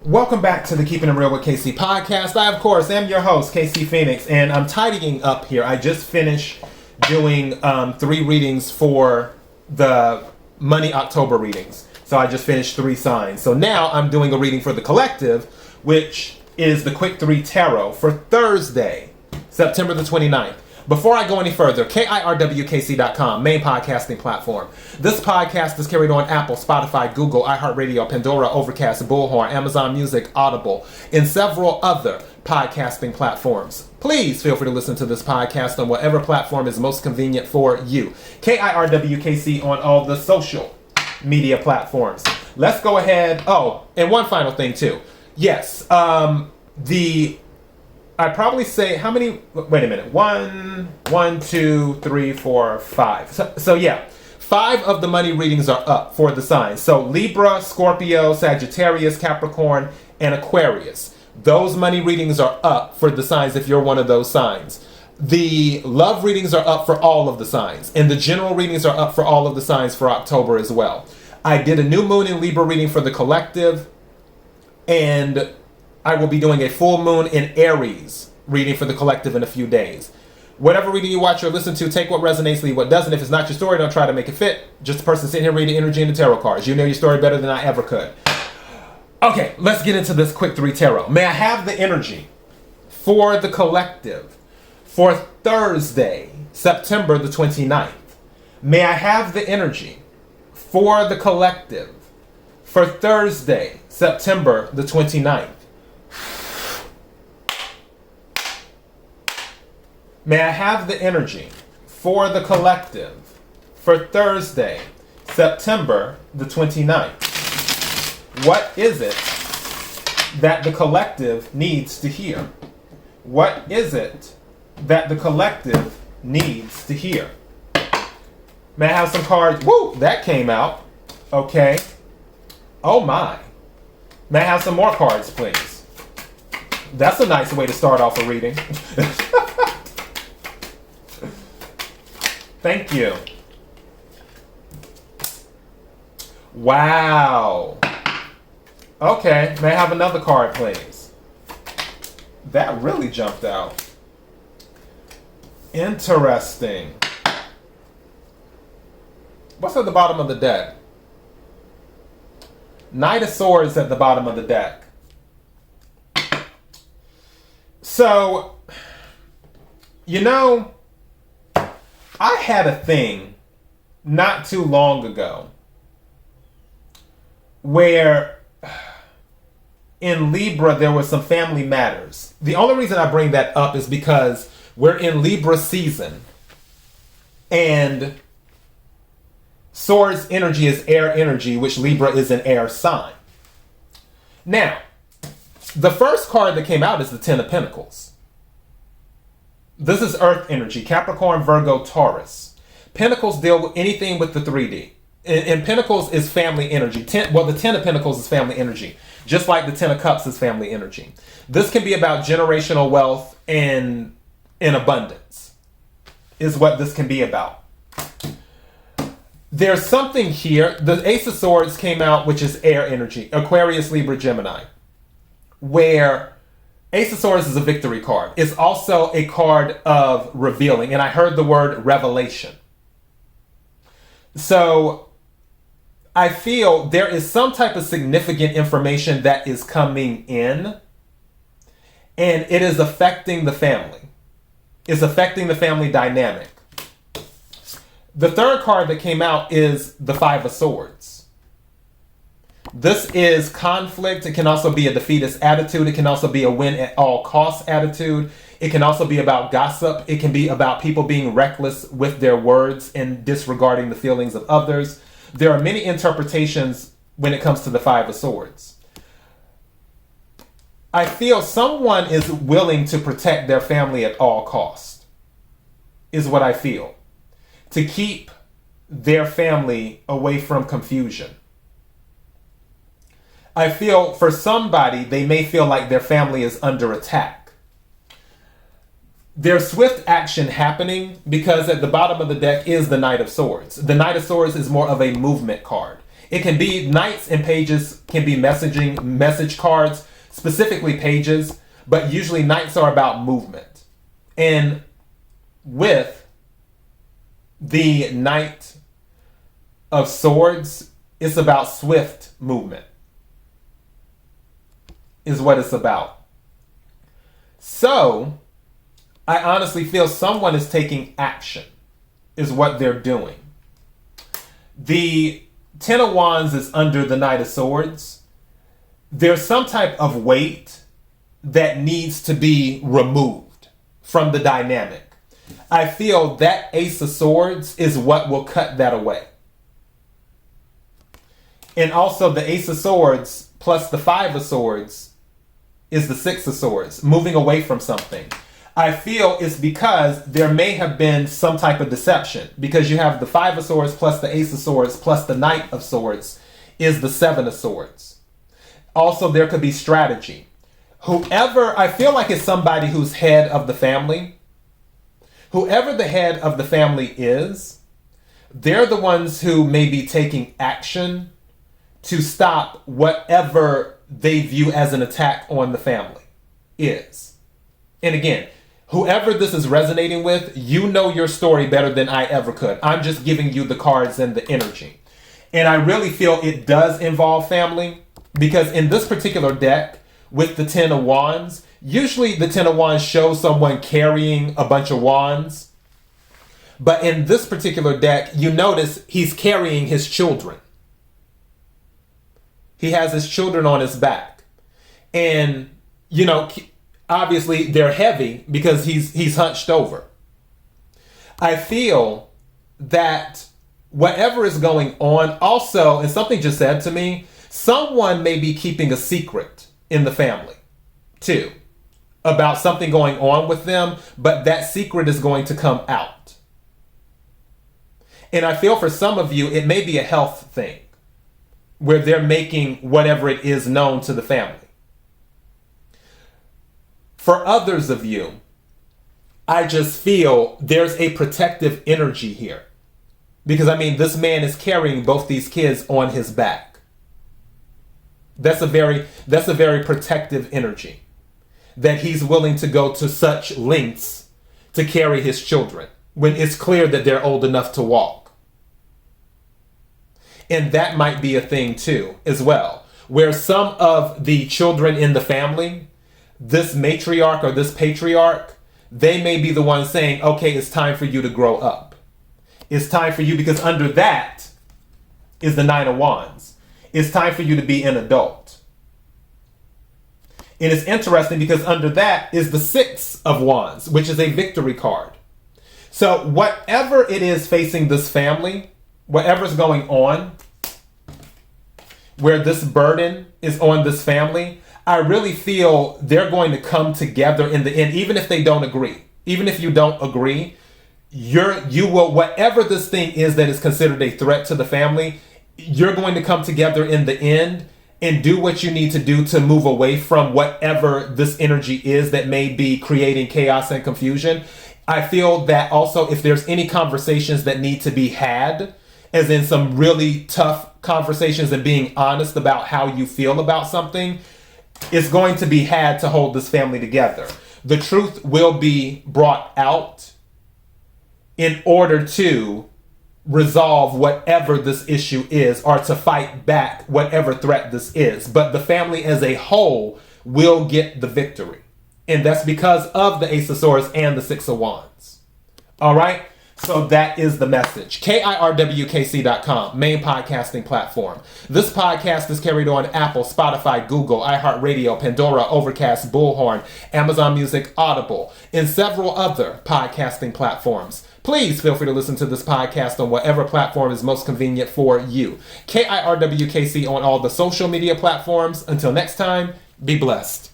Welcome back to the Keeping It Real with KC podcast. I, of course, am your host, KC Phoenix, and I'm tidying up here. I just finished doing 3 readings for the Money October readings. So I just finished 3 signs. So now I'm doing a reading for the collective, which is the Quick 3 Tarot for Thursday, September the 29th. Before I go any further, KIRWKC.com, main podcasting platform. This podcast is carried on Apple, Spotify, Google, iHeartRadio, Pandora, Overcast, Bullhorn, Amazon Music, Audible, and several other podcasting platforms. Please feel free to listen to this podcast on whatever platform is most convenient for you. KIRWKC on all the social media platforms. Let's go ahead. Oh, and one final thing too. Yes, I'd probably say how many, wait a minute, 1, 2, 3, 4, 5. So yeah, 5 of the money readings are up for the signs. So Libra, Scorpio, Sagittarius, Capricorn, and Aquarius. Those money readings are up for the signs if you're one of those signs. The love readings are up for all of the signs. And the general readings are up for all of the signs for October as well. I did a new moon in Libra reading for the collective. And I will be doing a full moon in Aries reading for the collective in a few days. Whatever reading you watch or listen to, take what resonates, leave what doesn't. If it's not your story, don't try to make it fit. Just a person sitting here reading energy and the tarot cards. You know your story better than I ever could. Okay, let's get into this Quick 3 Tarot. May I have the energy for the collective for Thursday, September the 29th? May I have the energy for the collective for Thursday, September the 29th? May I have the energy for the collective for Thursday, September the 29th? What is it that the collective needs to hear? What is it that the collective needs to hear? May I have some cards? Woo! That came out. Okay. Oh my. May I have some more cards, please? That's a nice way to start off a reading. Thank you. Wow. Okay, may I have another card, please? That really jumped out. Interesting. What's at the bottom of the deck? Knight of Swords at the bottom of the deck. So, you know, I had a thing not too long ago where in Libra there were some family matters. The only reason I bring that up is because we're in Libra season and Swords energy is air energy, which Libra is an air sign. Now, the first card that came out is the 10 of Pentacles. This is Earth energy, Capricorn, Virgo, Taurus. Pentacles deal with anything with the 3D. And Pentacles is family energy. The 10 of Pentacles is family energy, just like the 10 of Cups is family energy. This can be about generational wealth and abundance, is what this can be about. There's something here. The Ace of Swords came out, which is air energy, Aquarius, Libra, Gemini, where Ace of Swords is a victory card. It's also a card of revealing, and I heard the word revelation. So I feel there is some type of significant information that is coming in, and it is affecting the family. It's affecting the family dynamic. The third card that came out is the 5 of Swords. This is conflict. It can also be a defeatist attitude. It can also be a win at all costs attitude. It can also be about gossip. It can be about people being reckless with their words and disregarding the feelings of others. There are many interpretations when it comes to the 5 of Swords. I feel someone is willing to protect their family at all costs, is what I feel. To keep their family away from confusion. I feel for somebody, they may feel like their family is under attack. There's swift action happening because at the bottom of the deck is the Knight of Swords. The Knight of Swords is more of a movement card. It can be knights and pages, can be message cards, specifically pages, but usually knights are about movement. And with the Knight of Swords, it's about swift movement, is what it's about. So, I honestly feel someone is taking action, is what they're doing. The Ten of Wands is under the Knight of Swords. There's some type of weight that needs to be removed from the dynamic. I feel that Ace of Swords is what will cut that away. And also the Ace of Swords plus the Five of Swords is the Six of Swords, moving away from something. I feel it's because there may have been some type of deception, because you have the Five of Swords plus the Ace of Swords plus the Knight of Swords is the Seven of Swords. Also, there could be strategy. Whoever, I feel like it's somebody who's head of the family. Whoever the head of the family is, they're the ones who may be taking action to stop whatever they view as an attack on the family is. And again, whoever this is resonating with, you know your story better than I ever could. I'm just giving you the cards and the energy. And I really feel it does involve family, because in this particular deck with the Ten of Wands, usually the Ten of Wands shows someone carrying a bunch of wands. But in this particular deck, you notice he's carrying his children. He has his children on his back. And, you know, obviously they're heavy because he's hunched over. I feel that whatever is going on, also, and something just said to me, someone may be keeping a secret in the family, too, about something going on with them, but that secret is going to come out. And I feel for some of you, it may be a health thing, where they're making whatever it is known to the family. For others of you, I just feel there's a protective energy here. Because, I mean, this man is carrying both these kids on his back. That's a very protective energy. That he's willing to go to such lengths to carry his children when it's clear that they're old enough to walk. And that might be a thing too, as well, where some of the children in the family, this matriarch or this patriarch, they may be the ones saying, okay, it's time for you to grow up. It's time for you, because under that is the Nine of Wands. It's time for you to be an adult. And it's interesting because under that is the Six of Wands, which is a victory card. So whatever it is facing this family, whatever's going on, where this burden is on this family, I really feel they're going to come together in the end, even if they don't agree. Even if you don't agree, you will, whatever this thing is that is considered a threat to the family, you're going to come together in the end and do what you need to do to move away from whatever this energy is that may be creating chaos and confusion. I feel that also if there's any conversations that need to be had, as in some really tough conversations and being honest about how you feel about something, it's going to be had to hold this family together. The truth will be brought out in order to resolve whatever this issue is, or to fight back whatever threat this is. But the family as a whole will get the victory. And that's because of the Ace of Swords and the Six of Wands. All right? So that is the message. KIRWKC.com, main podcasting platform. This podcast is carried on Apple, Spotify, Google, iHeartRadio, Pandora, Overcast, Bullhorn, Amazon Music, Audible, and several other podcasting platforms. Please feel free to listen to this podcast on whatever platform is most convenient for you. KIRWKC on all the social media platforms. Until next time, be blessed.